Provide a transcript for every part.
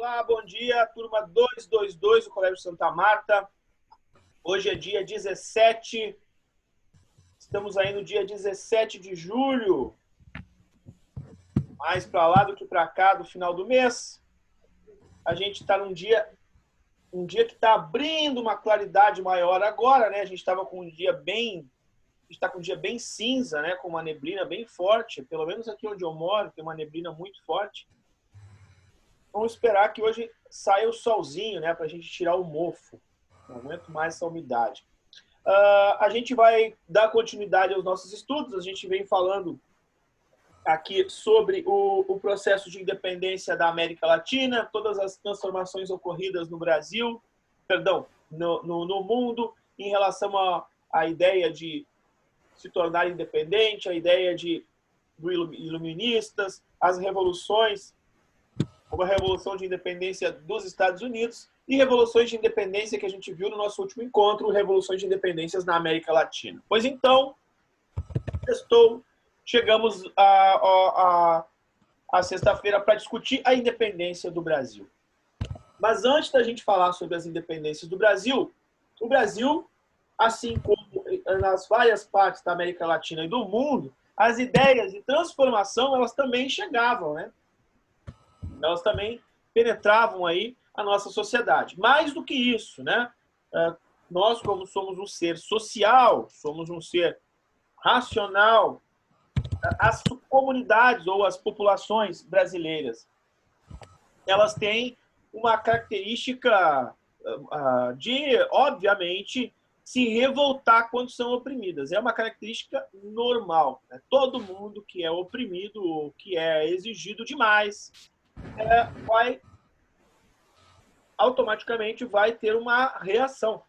Olá, bom dia, turma 222 do Colégio Santa Marta. Hoje é dia 17, estamos aí no dia 17 de julho, mais para lá do que para cá do final do mês. A gente está num dia que está abrindo uma claridade maior agora, né? A gente estava com um dia bem, está com um dia bem cinza, né? Com uma neblina bem forte, pelo menos aqui onde eu moro tem uma neblina muito forte. Vamos esperar que hoje saia o solzinho, né, para a gente tirar o mofo. Não aguento mais essa umidade. A gente vai dar continuidade aos nossos estudos. A gente vem falando aqui sobre o processo de independência da América Latina, todas as transformações ocorridas no Brasil, perdão, no mundo, em relação à ideia de se tornar independente, a ideia do iluministas, as revoluções, como a Revolução de Independência dos Estados Unidos e revoluções de independência que a gente viu no nosso último encontro, revoluções de independências na América Latina. Pois então, chegamos à sexta-feira para discutir a independência do Brasil. Mas antes da gente falar sobre as independências do Brasil, o Brasil, assim como nas várias partes da América Latina e do mundo, as ideias de transformação, elas também chegavam, né? Elas também penetravam aí a nossa sociedade. Mais do que isso, né? Nós, como somos um ser social, somos um ser racional, as comunidades ou as populações brasileiras, elas têm uma característica de, obviamente, se revoltar quando são oprimidas. É uma característica normal, né? Todo mundo que é oprimido ou que é exigido demais automaticamente vai ter uma reação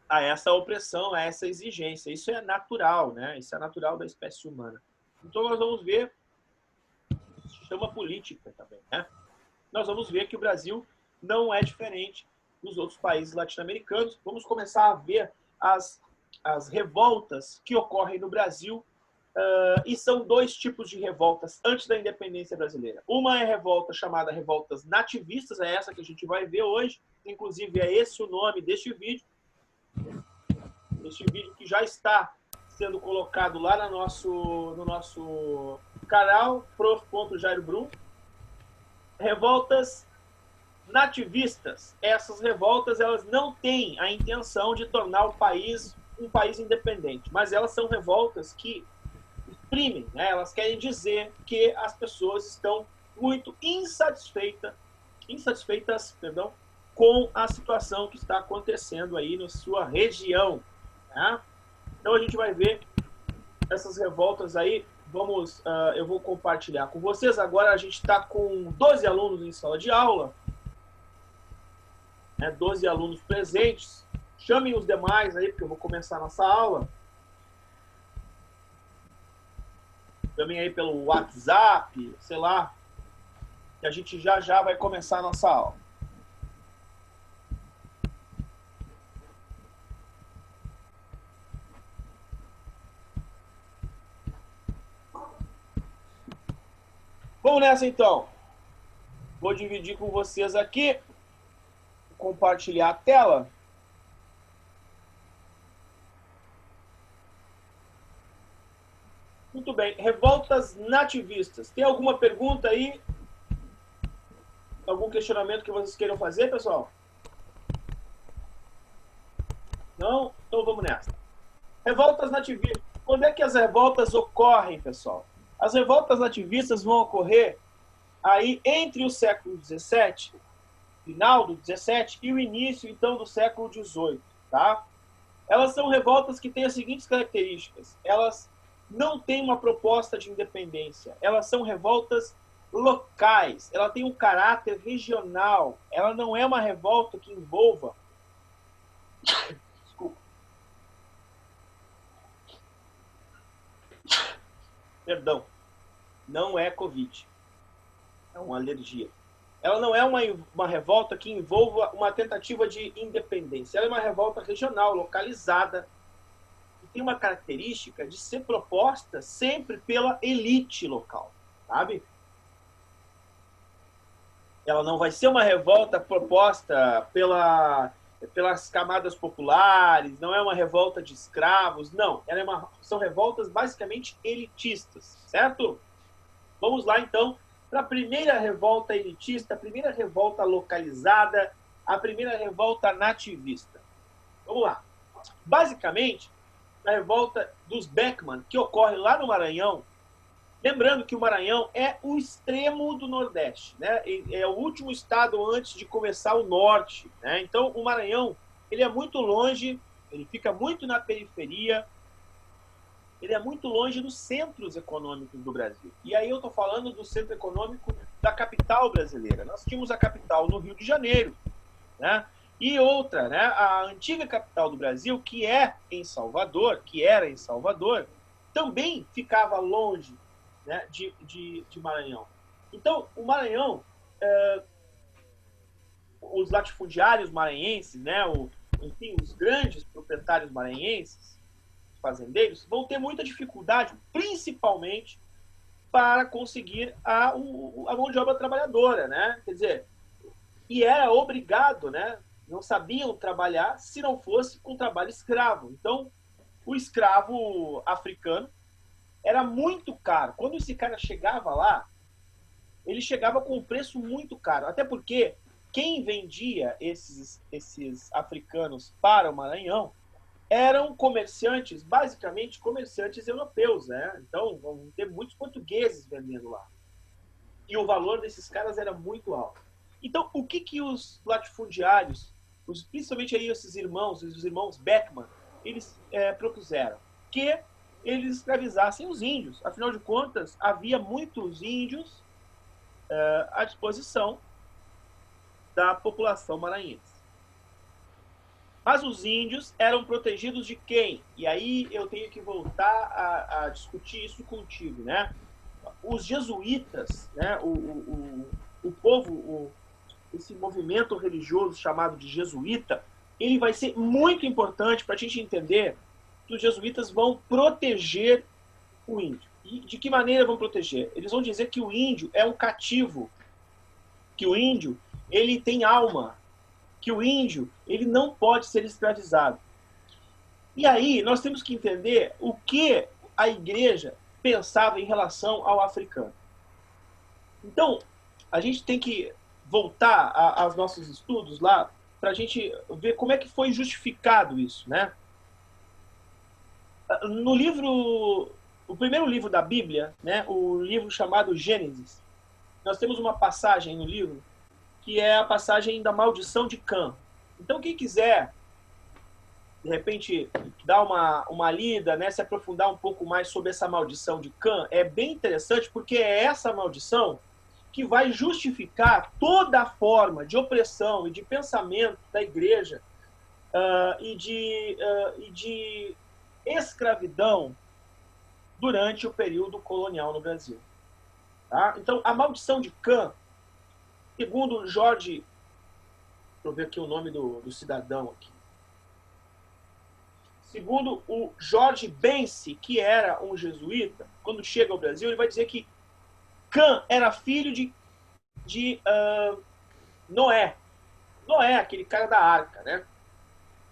a essa opressão, a essa exigência. Isso é natural, né? Isso é natural da espécie humana. Então nós vamos ver, isso se chama política também, né? Nós vamos ver que o Brasil não é diferente dos outros países latino-americanos. Vamos começar a ver as revoltas que ocorrem no Brasil. E são dois tipos de revoltas antes da independência brasileira. Uma é revolta chamada revoltas nativistas, é essa que a gente vai ver hoje. Inclusive, é esse o nome deste vídeo. Este vídeo que já está sendo colocado lá no nosso canal, prof.jairobrum. Revoltas nativistas. Essas revoltas, elas não têm a intenção de tornar o país um país independente, mas elas são revoltas que exprimem, né? Elas querem dizer que as pessoas estão muito insatisfeitas, com a situação que está acontecendo aí na sua região. Tá? Então a gente vai ver essas revoltas aí. Eu vou compartilhar com vocês. Agora a gente está com 12 alunos em sala de aula, né? 12 alunos presentes. Chamem os demais aí, porque eu vou começar a nossa aula. Também aí pelo WhatsApp, sei lá, que a gente já vai começar a nossa aula. Vamos nessa então. Vou dividir com vocês aqui, compartilhar a tela. Muito bem, revoltas nativistas. Tem alguma pergunta aí? Algum questionamento que vocês queiram fazer, pessoal? Não? Então vamos nessa. Revoltas nativistas. Quando é que as revoltas ocorrem, pessoal? As revoltas nativistas vão ocorrer aí entre o século XVII, final do XVII, e o início, então, do século XVIII, tá? Elas são revoltas que têm as seguintes características. Elas não têm uma proposta de independência. Elas são revoltas locais. Ela tem um caráter regional. Ela não é uma revolta que envolva... Desculpa. Perdão. Não é Covid. É uma alergia. Ela não é uma revolta que envolva uma tentativa de independência. Ela é uma revolta regional, localizada, e tem uma característica de ser proposta sempre pela elite local, sabe? Ela não vai ser uma revolta proposta pelas camadas populares, não é uma revolta de escravos, não. São revoltas basicamente elitistas, certo? Vamos lá, então, para a primeira revolta elitista, a primeira revolta localizada, a primeira revolta nativista. Vamos lá. Basicamente, a revolta dos Beckman, que ocorre lá no Maranhão. Lembrando que o Maranhão é o extremo do Nordeste, né? É o último estado antes de começar o Norte, né? Então, o Maranhão, ele é muito longe, ele fica muito na periferia, ele é muito longe dos centros econômicos do Brasil. E aí eu estou falando do centro econômico da capital brasileira. Nós tínhamos a capital no Rio de Janeiro, né? E outra, né? A antiga capital do Brasil, que era em Salvador, também ficava longe, né, de Maranhão. Então, o Maranhão, os latifundiários maranhenses, né, enfim, os grandes proprietários maranhenses, fazendeiros, vão ter muita dificuldade, principalmente para conseguir a mão de obra trabalhadora, né? Quer dizer, e era obrigado, né? Não sabiam trabalhar se não fosse com trabalho escravo. Então, o escravo africano era muito caro. Quando esse cara chegava lá, ele chegava com um preço muito caro. Até porque quem vendia esses africanos para o Maranhão eram comerciantes, basicamente comerciantes europeus, né? Então, vão ter muitos portugueses vendendo lá. E o valor desses caras era muito alto. Então, o que os latifundiários, principalmente aí os irmãos Beckman, eles propuseram? Que eles escravizassem os índios. Afinal de contas, havia muitos índios à disposição da população maranhense. Mas os índios eram protegidos de quem? E aí eu tenho que voltar a discutir isso contigo, né? Os jesuítas, né? O povo, esse movimento religioso chamado de jesuíta, ele vai ser muito importante para a gente entender que os jesuítas vão proteger o índio. E de que maneira vão proteger? Eles vão dizer que o índio é um cativo, que o índio ele tem alma, que o índio ele não pode ser escravizado. E aí nós temos que entender o que a igreja pensava em relação ao africano. Então, a gente tem que voltar aos nossos estudos lá para a gente ver como é que foi justificado isso, né? No livro, o primeiro livro da Bíblia, né, o livro chamado Gênesis, nós temos uma passagem no livro que é a passagem da maldição de Cã. Então, quem quiser, de repente, dar uma lida, né, se aprofundar um pouco mais sobre essa maldição de Cã, é bem interessante, porque é essa maldição que vai justificar toda a forma de opressão e de pensamento da igreja e de escravidão durante o período colonial no Brasil. Tá? Então, a maldição de Cã, segundo Jorge... Deixa eu ver aqui o nome do cidadão aqui. Segundo o Jorge Bense, que era um jesuíta, quando chega ao Brasil, ele vai dizer que Cã era filho de Noé. Noé, aquele cara da arca, né?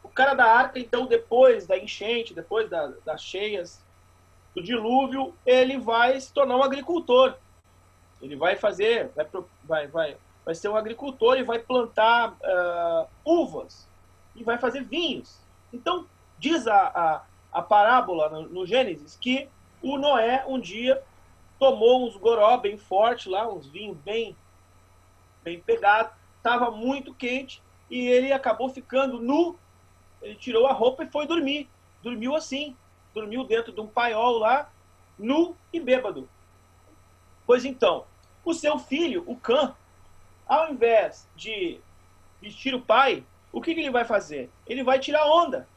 O cara da arca, então, depois da enchente, depois das cheias, do dilúvio, ele vai se tornar um agricultor. Ele vai fazer, vai ser um agricultor e vai plantar uvas e vai fazer vinhos. Então, diz a parábola no Gênesis que o Noé um dia tomou uns goró bem forte lá, uns vinhos bem pegados, estava muito quente e ele acabou ficando nu. Ele tirou a roupa e foi dormir. Dormiu assim, dormiu dentro de um paiol lá, nu e bêbado. Pois então, o seu filho, o Cã, ao invés de vestir o pai, o que ele vai fazer? Ele vai tirar onda.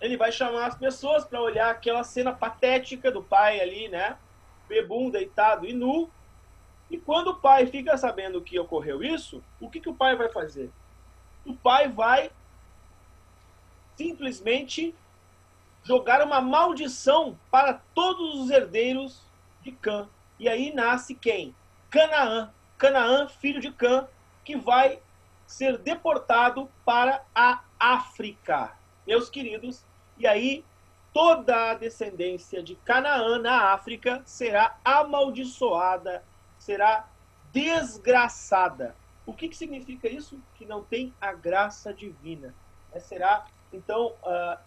Ele vai chamar as pessoas para olhar aquela cena patética do pai ali, né? Bebum, deitado e nu. E quando o pai fica sabendo que ocorreu isso, o que o pai vai fazer? O pai vai simplesmente jogar uma maldição para todos os herdeiros de Cã. E aí nasce quem? Canaã. Canaã, filho de Cã, que vai ser deportado para a África, meus queridos. E aí toda a descendência de Canaã na África será amaldiçoada, será desgraçada. O que significa isso? Que não tem a graça divina. Será, então,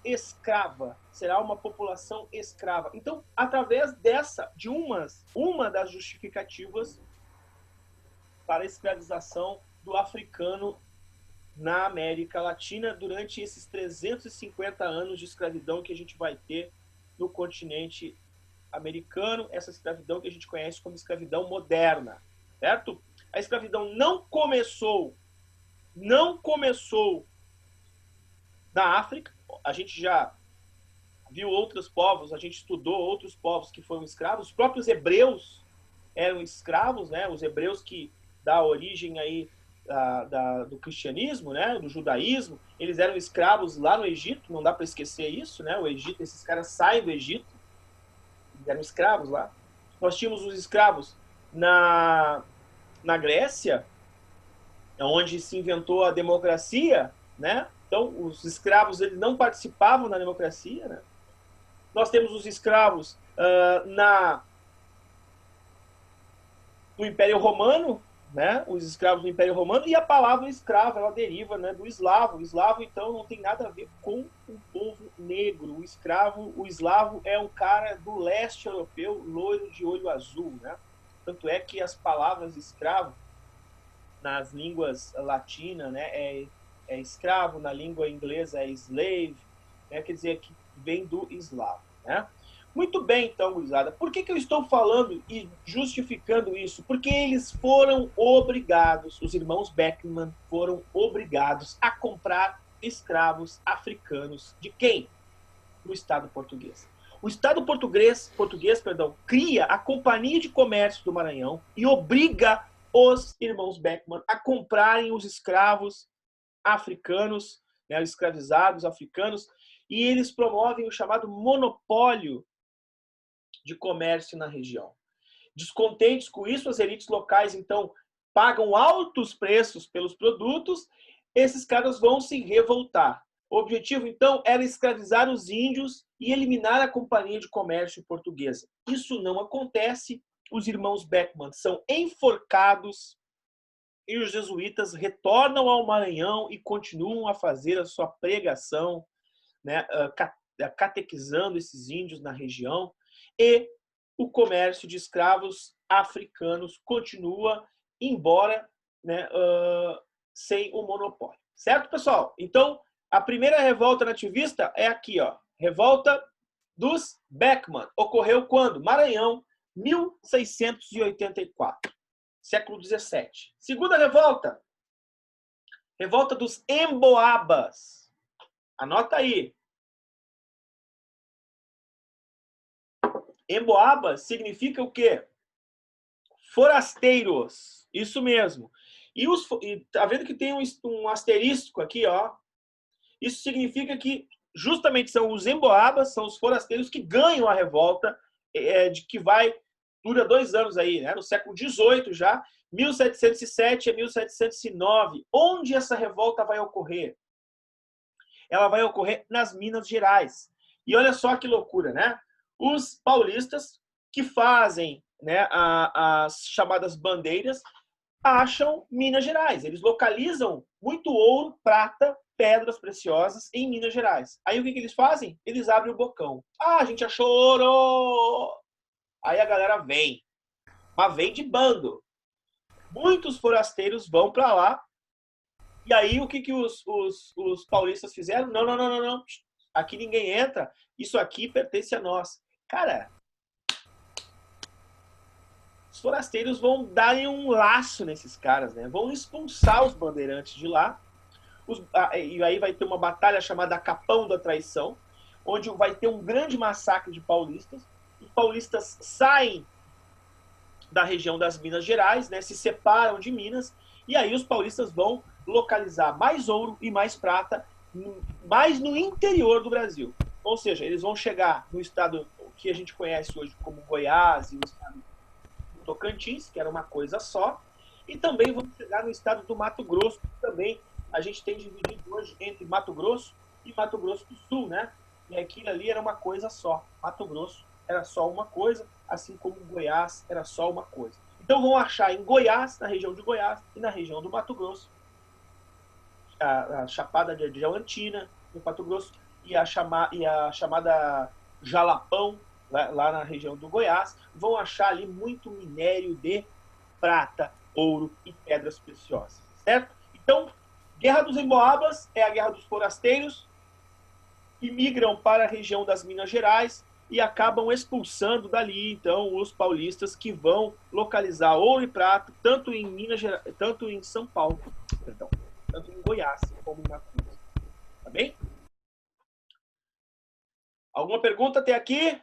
escrava. Será uma população escrava. Então, através de uma das justificativas para a escravização do africano na América Latina durante esses 350 anos de escravidão que a gente vai ter no continente americano, essa escravidão que a gente conhece como escravidão moderna, certo? A escravidão não começou na África. A gente já viu outros povos, a gente estudou outros povos que foram escravos. Os próprios hebreus eram escravos, né? Os hebreus que dá origem aí do cristianismo, né? Do judaísmo, eles eram escravos lá no Egito, não dá para esquecer isso, né? O Egito, esses caras saem do Egito, eles eram escravos lá. Nós tínhamos os escravos na Grécia, onde se inventou a democracia, né? Então, os escravos eles não participavam da democracia, né? Nós temos os escravos no Império Romano, né? Os escravos do Império Romano, e a palavra escravo, ela deriva, né, do eslavo. O eslavo, então, não tem nada a ver com o povo negro. O eslavo é um cara do leste europeu, loiro de olho azul, né? Tanto é que as palavras escravo, nas línguas latinas, né, é escravo, na língua inglesa é slave, né, quer dizer, que vem do eslavo, né? Muito bem, então, gurizada. Por que eu estou falando e justificando isso? Porque eles foram obrigados, os irmãos Beckman foram obrigados a comprar escravos africanos de quem? Do Estado português. O Estado português, cria a Companhia de Comércio do Maranhão e obriga os irmãos Beckman a comprarem os escravos africanos, né, escravizados africanos, e eles promovem o chamado monopólio de comércio na região. Descontentes com isso, as elites locais, então, pagam altos preços pelos produtos, esses caras vão se revoltar. O objetivo, então, era escravizar os índios e eliminar a Companhia de Comércio Portuguesa. Isso não acontece, os irmãos Beckman são enforcados e os jesuítas retornam ao Maranhão e continuam a fazer a sua pregação, né, catequizando esses índios na região, e o comércio de escravos africanos continua, embora, né, sem o monopólio. Certo, pessoal? Então, a primeira revolta nativista é aqui, ó. Revolta dos Beckman. Ocorreu quando? Maranhão, 1684. Século 17. Segunda revolta. Revolta dos Emboabas. Anota aí. Emboabas significa o quê? Forasteiros. Isso mesmo. E tá vendo que tem um asterisco aqui, ó? Isso significa que justamente são os Emboabas, são os forasteiros que ganham a revolta, que dura 2 anos aí, né? No século XVIII já, 1707 a 1709. Onde essa revolta vai ocorrer? Ela vai ocorrer nas Minas Gerais. E olha só que loucura, né? Os paulistas que fazem, né, as chamadas bandeiras acham Minas Gerais. Eles localizam muito ouro, prata, pedras preciosas em Minas Gerais. Aí o que eles fazem? Eles abrem o bocão. Ah, a gente achou ouro! Aí a galera vem. Mas vem de bando. Muitos forasteiros vão para lá. E aí o que os paulistas fizeram? Não, não, não, não, não. Aqui ninguém entra. Isso aqui pertence a nós. Cara, os forasteiros vão dar um laço nesses caras, né? Vão expulsar os bandeirantes de lá. E aí vai ter uma batalha chamada Capão da Traição, onde vai ter um grande massacre de paulistas. Os paulistas saem da região das Minas Gerais, né? Se separam de Minas, e aí os paulistas vão localizar mais ouro e mais prata mais no interior do Brasil. Ou seja, eles vão chegar no estado que a gente conhece hoje como Goiás e o estado do Tocantins, que era uma coisa só, E também vamos chegar no estado do Mato Grosso, que também a gente tem dividido hoje entre Mato Grosso e Mato Grosso do Sul, né? E aquilo ali era uma coisa só. Mato Grosso era só uma coisa, assim como Goiás era só uma coisa. Então vão achar em Goiás, na região de Goiás e na região do Mato Grosso, a Chapada de Diamantina, no Mato Grosso, e a chamada Jalapão, lá na região do Goiás, vão achar ali muito minério de prata, ouro e pedras preciosas, certo? Então, Guerra dos Emboabas é a guerra dos forasteiros que migram para a região das Minas Gerais e acabam expulsando dali, então, os paulistas que vão localizar ouro e prata tanto em Minas Gerais, tanto em São Paulo, perdão, tanto em Goiás como em Mato Grosso. Tá bem? Alguma pergunta até aqui?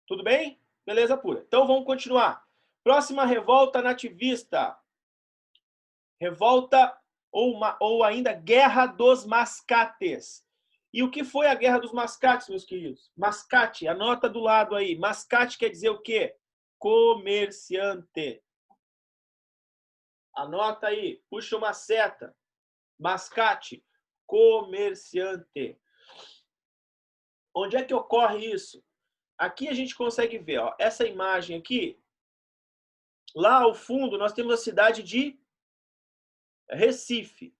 Tudo bem? Beleza pura. Então vamos continuar. Próxima revolta nativista. Revolta ou ainda Guerra dos Mascates. E o que foi a Guerra dos Mascates, meus queridos? Mascate, anota do lado aí. Mascate quer dizer o quê? Comerciante. Anota aí, puxa uma seta. Mascate, comerciante. Onde é que ocorre isso? Aqui a gente consegue ver, ó, essa imagem aqui. Lá ao fundo nós temos a cidade de Recife.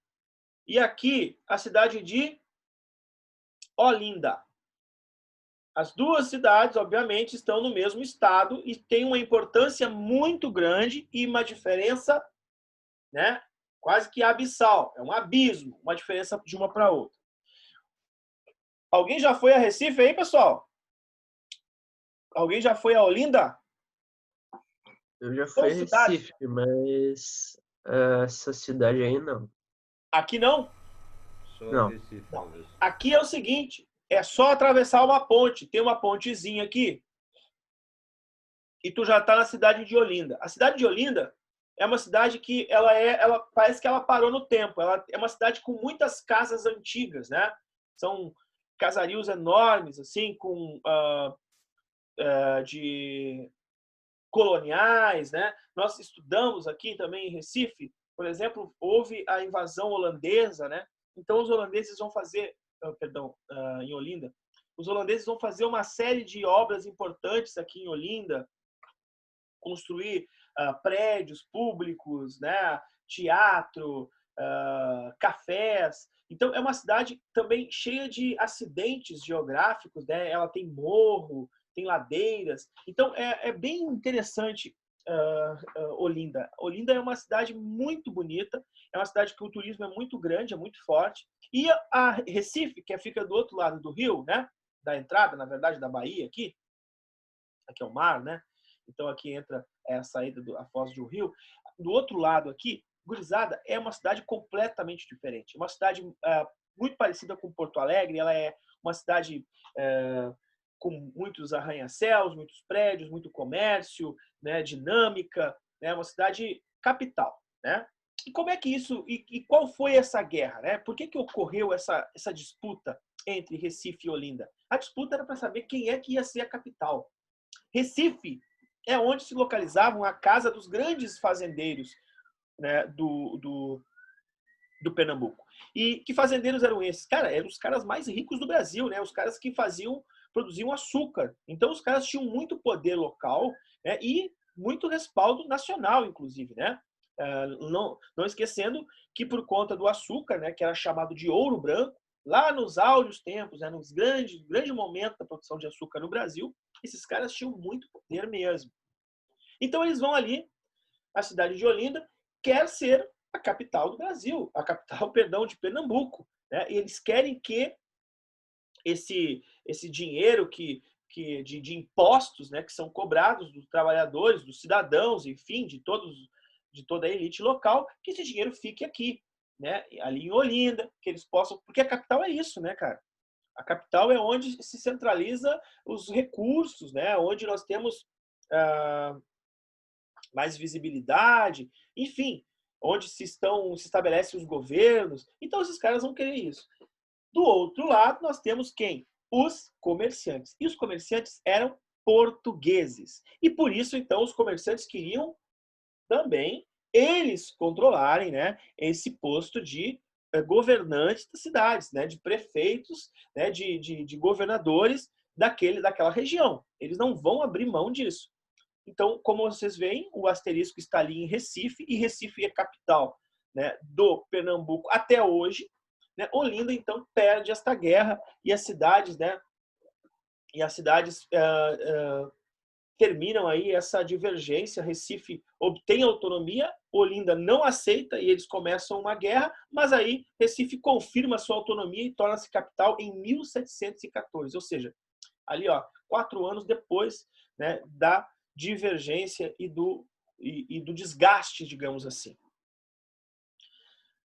E aqui a cidade de Olinda. As duas cidades, obviamente, estão no mesmo estado e têm uma importância muito grande e uma diferença, né, quase que abissal. É um abismo, uma diferença de uma para outra. Alguém já foi a Recife aí, pessoal? Alguém já foi a Olinda? Eu já fui a Recife, mas essa cidade aí não. Aqui não? Não. Recife, Não. Aqui é o seguinte, é só atravessar uma ponte. Tem uma pontezinha aqui e tu já está na cidade de Olinda. A cidade de Olinda é uma cidade que ela parece que ela parou no tempo. Ela é uma cidade com muitas casas antigas, né? São casarios enormes, assim, com de coloniais, né? Nós estudamos aqui também em Recife, por exemplo, houve a invasão holandesa, né? Então os holandeses vão fazer, em Olinda, os holandeses vão fazer uma série de obras importantes aqui em Olinda, construir prédios públicos, né? Teatro, cafés. Então é uma cidade também cheia de acidentes geográficos, né? Ela tem morro, tem ladeiras. Então é bem interessante Olinda. Olinda é uma cidade muito bonita, é uma cidade que o turismo é muito grande, é muito forte. E a Recife, que fica do outro lado do rio, né? Da entrada, na verdade, da Bahia aqui é o mar, né? Então aqui entra a saída da Foz do Rio. Do outro lado aqui, gurizada, é uma cidade completamente diferente. Uma cidade muito parecida com Porto Alegre. Ela é uma cidade com muitos arranha-céus, muitos prédios, muito comércio, né, dinâmica. É né, uma cidade capital, né? E como é que isso... E qual foi essa guerra, né? Por que ocorreu essa disputa entre Recife e Olinda? A disputa era para saber quem é que ia ser a capital. Recife é onde se localizavam a casa dos grandes fazendeiros, né, do Pernambuco. E que fazendeiros eram esses? Cara, eram os caras mais ricos do Brasil, né? Os caras que produziam açúcar. Então os caras tinham muito poder local, né, e muito respaldo nacional, inclusive, né? Não esquecendo que por conta do açúcar, né, que era chamado de ouro branco, lá nos áureos tempos, né, nos grande momento da produção de açúcar no Brasil, esses caras tinham muito poder mesmo. Então eles vão ali, a cidade de Olinda quer ser a capital do Brasil, a capital, perdão, de Pernambuco, né? E eles querem que esse dinheiro de impostos, né, que são cobrados dos trabalhadores, dos cidadãos, enfim, de toda a elite local, que esse dinheiro fique aqui, né, ali em Olinda, que eles possam, porque a capital é isso, né, cara? A capital é onde se centraliza os recursos, né, onde nós temos mais visibilidade, enfim, onde se estabelecem os governos. Então esses caras vão querer isso. Do outro lado, nós temos quem? Os comerciantes. E os comerciantes eram portugueses. E por isso, então, os comerciantes queriam também eles controlarem, né, esse posto de governantes das cidades, né, de prefeitos, né, de governadores daquela região. Eles não vão abrir mão disso. Então, como vocês veem, o asterisco está ali em Recife, e Recife é capital, né, do Pernambuco até hoje. Né? Olinda, então, perde esta guerra, e as cidades, né, terminam aí essa divergência. Recife obtém autonomia, Olinda não aceita e eles começam uma guerra, mas aí Recife confirma sua autonomia e torna-se capital em 1714, ou seja, ali 4 anos depois, né, da divergência e do desgaste, digamos assim.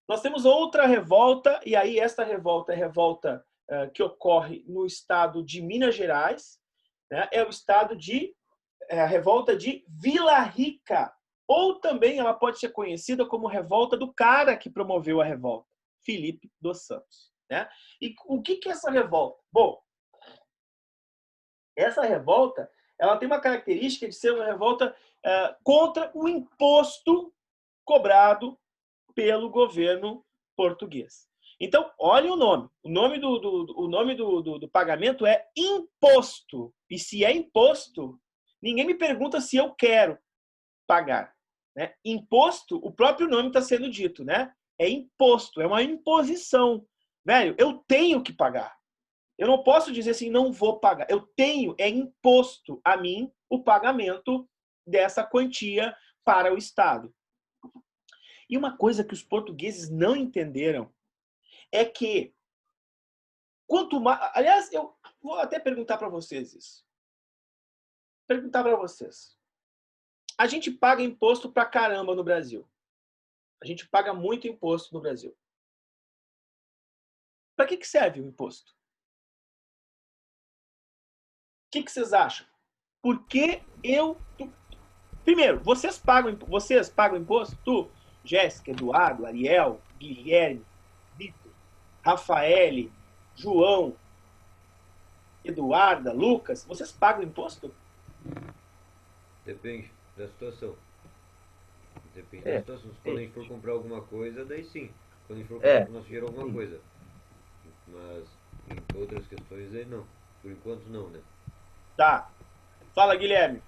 Nós temos outra revolta, e aí esta revolta é a revolta que ocorre no estado de Minas Gerais, né? É o estado a revolta de Vila Rica, ou também ela pode ser conhecida como revolta do cara que promoveu a revolta, Felipe dos Santos. Né? E o que é essa revolta? Bom, essa revolta ela tem uma característica de ser uma revolta contra o imposto cobrado pelo governo português. Então, olhem o nome. O nome do pagamento é imposto. E se é imposto, ninguém me pergunta se eu quero pagar. Né? Imposto, o próprio nome está sendo dito, né? É imposto, é uma imposição. Velho, eu tenho que pagar. Eu não posso dizer assim, não vou pagar. Eu tenho, é imposto a mim o pagamento dessa quantia para o Estado. E uma coisa que os portugueses não entenderam é que quanto mais... Aliás, eu vou até perguntar para vocês isso. Perguntar para vocês. A gente paga imposto pra caramba no Brasil. A gente paga muito imposto no Brasil. Para que serve o imposto? O que vocês acham? Por que Primeiro, vocês pagam imposto? Tu, Jéssica, Eduardo, Ariel, Guilherme, Vitor, Rafael, João, Eduarda, Lucas, vocês pagam imposto? Depende da situação. Depende da situação. Quando a gente for comprar alguma coisa, daí sim. Quando a gente for comprar o nosso dinheiro alguma coisa. Mas em outras questões aí não. Por enquanto não, né? Tá. Fala, Guilherme.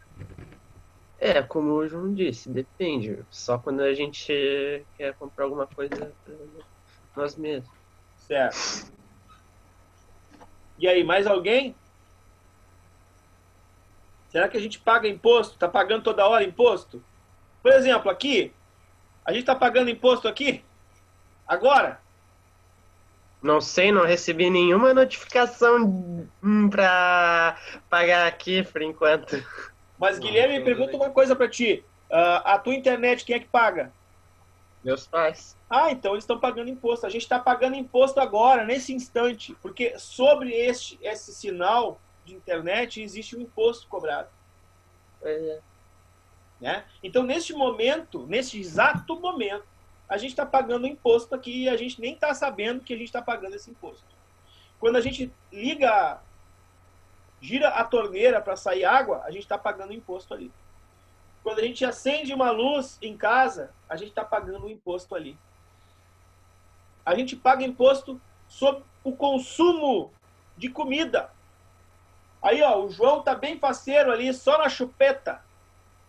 Como o João disse, depende. Só quando a gente quer comprar alguma coisa nós mesmos. Certo. E aí, mais alguém? Será que a gente paga imposto? Tá pagando toda hora imposto? Por exemplo, aqui, a gente tá pagando imposto aqui? Agora? Não sei, não recebi nenhuma notificação pra pagar aqui por enquanto. Mas, Guilherme, me pergunta uma coisa pra ti. A tua internet, quem é que paga? Meus pais. Ah, então eles estão pagando imposto. A gente está pagando imposto agora, nesse instante. Porque sobre esse sinal de internet existe um imposto cobrado. Né? Então, neste momento, nesse exato momento, a gente está pagando imposto aqui e a gente nem está sabendo que a gente está pagando esse imposto. Quando a gente gira a torneira para sair água, a gente está pagando imposto ali. Quando a gente acende uma luz em casa, a gente está pagando o imposto ali. A gente paga imposto sobre o consumo de comida. Aí, o João tá bem faceiro ali, só na chupeta.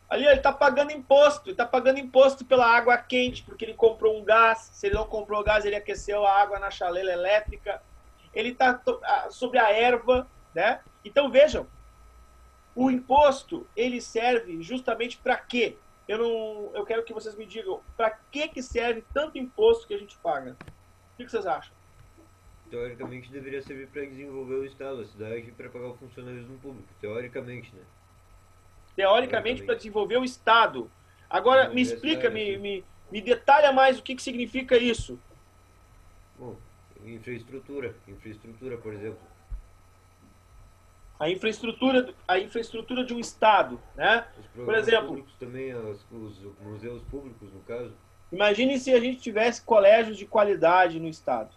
Ali, ele tá pagando imposto. Ele tá pagando imposto pela água quente, porque ele comprou um gás. Se ele não comprou gás, ele aqueceu a água na chaleira elétrica. Ele tá sobre a erva, né? Então, vejam, o imposto, ele serve justamente para quê? Eu quero que vocês me digam, para que serve tanto imposto que a gente paga? O que vocês acham? Teoricamente deveria servir para desenvolver o Estado, a cidade e para pagar o funcionalismo público. Teoricamente, né? Teoricamente para desenvolver o Estado. Agora, me explica, me detalha mais o que significa isso. Bom, infraestrutura, por exemplo. A infraestrutura de um Estado, né? Por exemplo, também, os museus públicos, no caso. Imagine se a gente tivesse colégios de qualidade no Estado.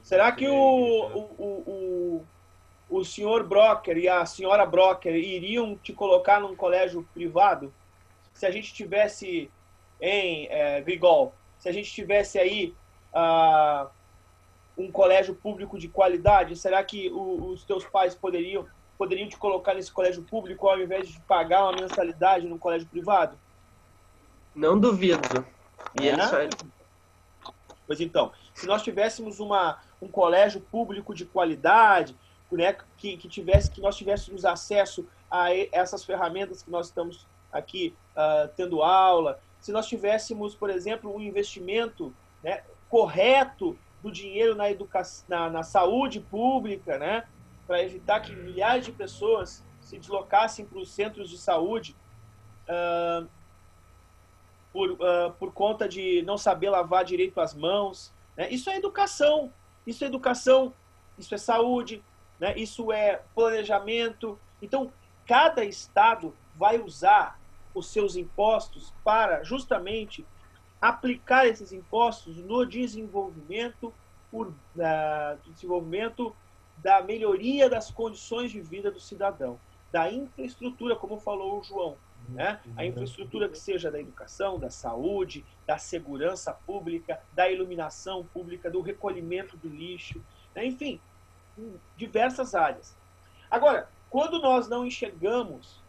Será que o o senhor Brocker e a senhora Brocker iriam te colocar num colégio privado? Se a gente tivesse em Grigol, se a gente tivesse aí um colégio público de qualidade, será que os teus pais poderiam te colocar nesse colégio público ao invés de pagar uma mensalidade num colégio privado? Não duvido. E eles só... Pois então, se nós tivéssemos um colégio público de qualidade, né, que nós tivéssemos acesso a essas ferramentas que nós estamos aqui tendo aula, se nós tivéssemos, por exemplo, um investimento, né, correto do dinheiro na educação, na saúde pública, né, para evitar que milhares de pessoas se deslocassem para os centros de saúde por conta de não saber lavar direito as mãos, né? Isso é educação, isso é saúde, né? Isso é planejamento. Então, cada estado vai usar os seus impostos para justamente aplicar esses impostos no desenvolvimento da melhoria das condições de vida do cidadão, da infraestrutura, como falou o João, né? A infraestrutura que seja da educação, da saúde, da segurança pública, da iluminação pública, do recolhimento do lixo, né? Enfim, em diversas áreas. Agora, quando nós não enxergamos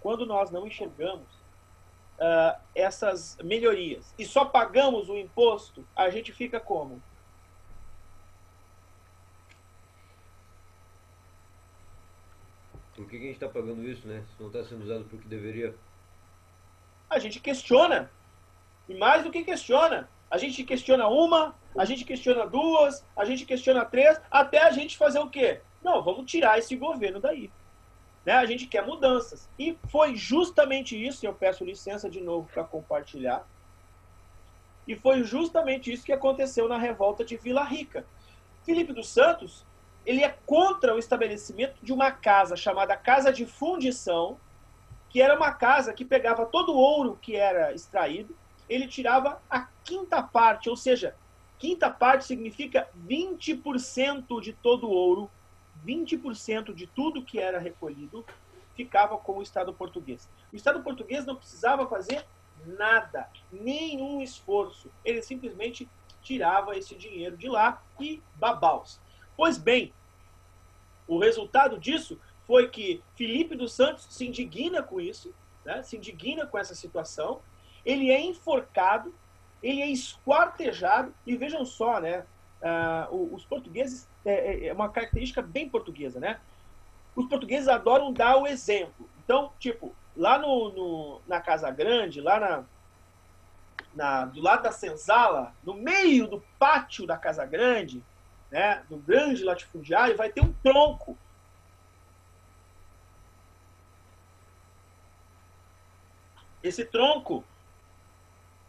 essas melhorias e só pagamos o imposto, a gente fica como? Por que a gente está pagando isso, né? Se não está sendo usado para o que deveria. A gente questiona. E mais do que questiona. A gente questiona uma, a gente questiona duas, a gente questiona três, até a gente fazer o quê? Não, vamos tirar esse governo daí. Né? A gente quer mudanças. E foi justamente isso, eu peço licença de novo para compartilhar, e foi justamente isso que aconteceu na revolta de Vila Rica. Felipe dos Santos, ele é contra o estabelecimento de uma casa chamada Casa de Fundição, que era uma casa que pegava todo o ouro que era extraído, ele tirava a quinta parte, ou seja, quinta parte significa 20% de todo o ouro, 20% de tudo que era recolhido ficava com o Estado português. O Estado português não precisava fazer nada, nenhum esforço. Ele simplesmente tirava esse dinheiro de lá e babaus. Pois bem, o resultado disso foi que Felipe dos Santos se indigna com isso, né? Se indigna com essa situação, ele é enforcado, ele é esquartejado, e vejam só, né? Os portugueses, é uma característica bem portuguesa, né? Os portugueses adoram dar o exemplo. Então, tipo, lá na Casa Grande, lá do lado da senzala, no meio do pátio da Casa Grande, né, do grande latifundiário, vai ter um tronco. Esse tronco,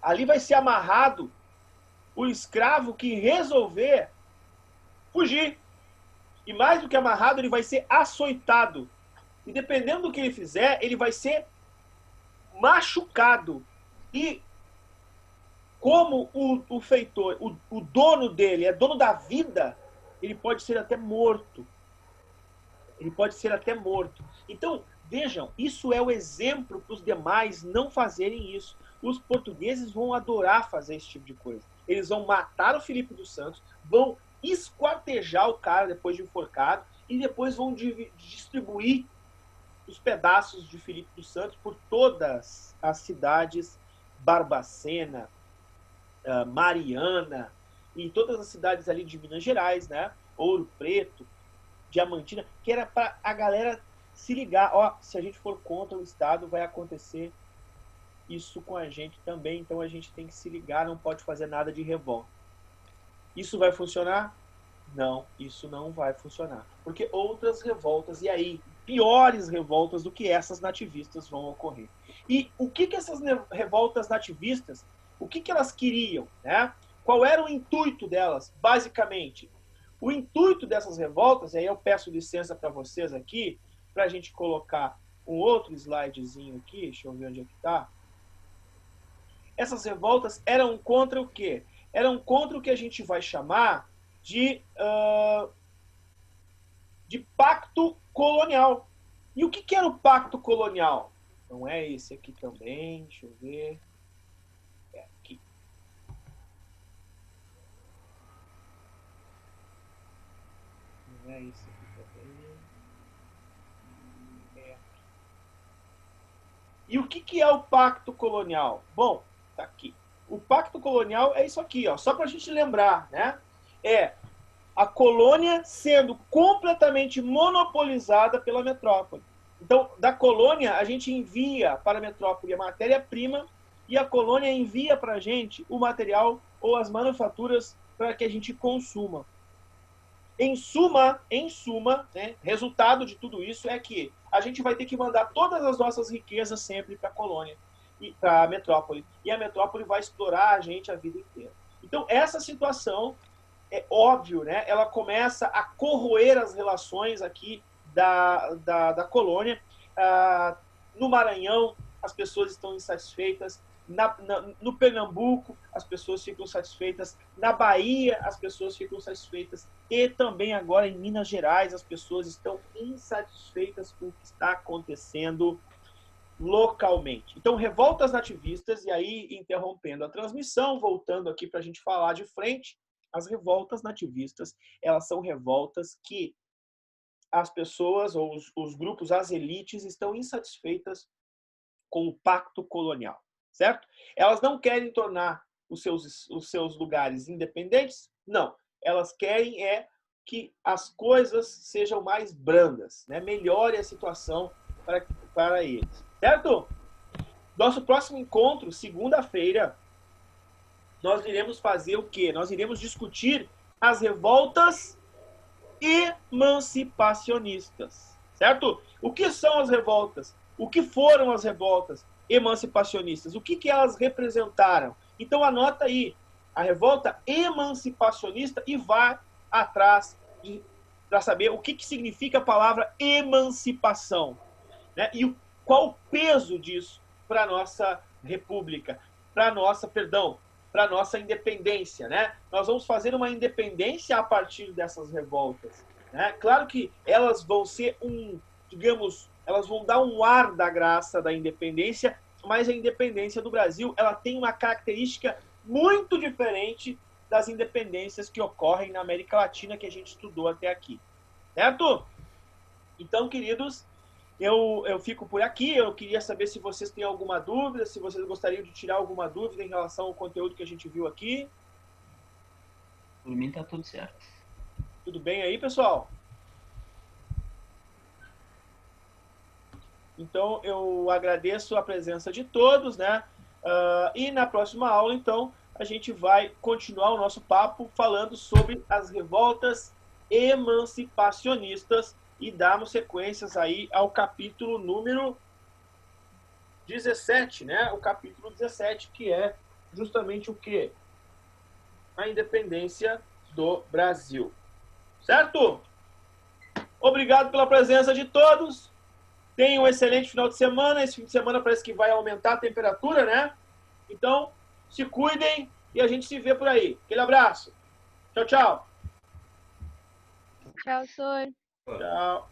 ali vai ser amarrado o escravo que resolver fugir. E mais do que amarrado, ele vai ser açoitado. E dependendo do que ele fizer, ele vai ser machucado. E como o feitor, o dono dele é dono da vida, ele pode ser até morto. Ele pode ser até morto. Então, vejam, isso é o exemplo para os demais não fazerem isso. Os portugueses vão adorar fazer esse tipo de coisa. Eles vão matar o Felipe dos Santos, vão esquartejar o cara depois de enforcado e depois vão distribuir os pedaços de Felipe dos Santos por todas as cidades, Barbacena, Mariana, e todas as cidades ali de Minas Gerais, né? Ouro Preto, Diamantina, que era para a galera se ligar. Ó, se a gente for contra o Estado, vai acontecer isso com a gente também, então a gente tem que se ligar, não pode fazer nada de revolta. Isso vai funcionar? Não, isso não vai funcionar. Porque outras revoltas, e aí, piores revoltas do que essas nativistas vão ocorrer. E o que essas revoltas nativistas, o que elas queriam, né? Qual era o intuito delas, basicamente? O intuito dessas revoltas, e aí eu peço licença para vocês aqui, para a gente colocar um outro slidezinho aqui, deixa eu ver onde é que está. Essas revoltas eram contra o quê? Eram contra o que a gente vai chamar de de pacto colonial. E o que era o pacto colonial? Não é esse aqui também, deixa eu ver. É aqui. Não é esse aqui também. É aqui. E o que é o pacto colonial? Bom, tá aqui. O pacto colonial é isso aqui, ó, só para a gente lembrar, né? É a colônia sendo completamente monopolizada pela metrópole. Então, da colônia, a gente envia para a metrópole a matéria-prima e a colônia envia para a gente o material ou as manufaturas para que a gente consuma. Em suma, né, resultado de tudo isso é que a gente vai ter que mandar todas as nossas riquezas sempre para a colônia, para a metrópole. E a metrópole vai explorar a gente a vida inteira. Então, essa situação, é óbvio, né, ela começa a corroer as relações aqui da colônia. No Maranhão, as pessoas estão insatisfeitas. No Pernambuco, as pessoas ficam satisfeitas. Na Bahia, as pessoas ficam satisfeitas. E também agora em Minas Gerais, as pessoas estão insatisfeitas com o que está acontecendo localmente. Então, revoltas nativistas, e aí, interrompendo a transmissão, voltando aqui para a gente falar de frente, as revoltas nativistas, elas são revoltas que as pessoas, ou os grupos, as elites, estão insatisfeitas com o pacto colonial, certo? Elas não querem tornar os seus lugares independentes, não. Elas querem que as coisas sejam mais brandas, né? Melhore a situação para eles, certo? Nosso próximo encontro, segunda-feira, nós iremos fazer o quê? Nós iremos discutir as revoltas emancipacionistas, certo? O que são as revoltas? O que foram as revoltas emancipacionistas? O que elas representaram? Então anota aí, a revolta emancipacionista e vá atrás para saber o que significa a palavra emancipação, né? E qual o peso disso para a nossa república, para a nossa independência, né? Nós vamos fazer uma independência a partir dessas revoltas, né? Claro que elas vão ser elas vão dar um ar da graça da independência, mas a independência do Brasil, ela tem uma característica muito diferente das independências que ocorrem na América Latina que a gente estudou até aqui, certo? Então, queridos, eu fico por aqui. Eu queria saber se vocês têm alguma dúvida, se vocês gostariam de tirar alguma dúvida em relação ao conteúdo que a gente viu aqui. Por mim tá tudo certo. Tudo bem aí, pessoal? Então, eu agradeço a presença de todos, né? E na próxima aula, então, a gente vai continuar o nosso papo falando sobre as revoltas emancipacionistas e darmos sequências aí ao capítulo número 17, né? O capítulo 17, que é justamente o quê? A independência do Brasil. Certo? Obrigado pela presença de todos. Tenham um excelente final de semana. Esse fim de semana parece que vai aumentar a temperatura, né? Então, se cuidem e a gente se vê por aí. Aquele abraço. Tchau, tchau. Tchau, Sor. Tchau.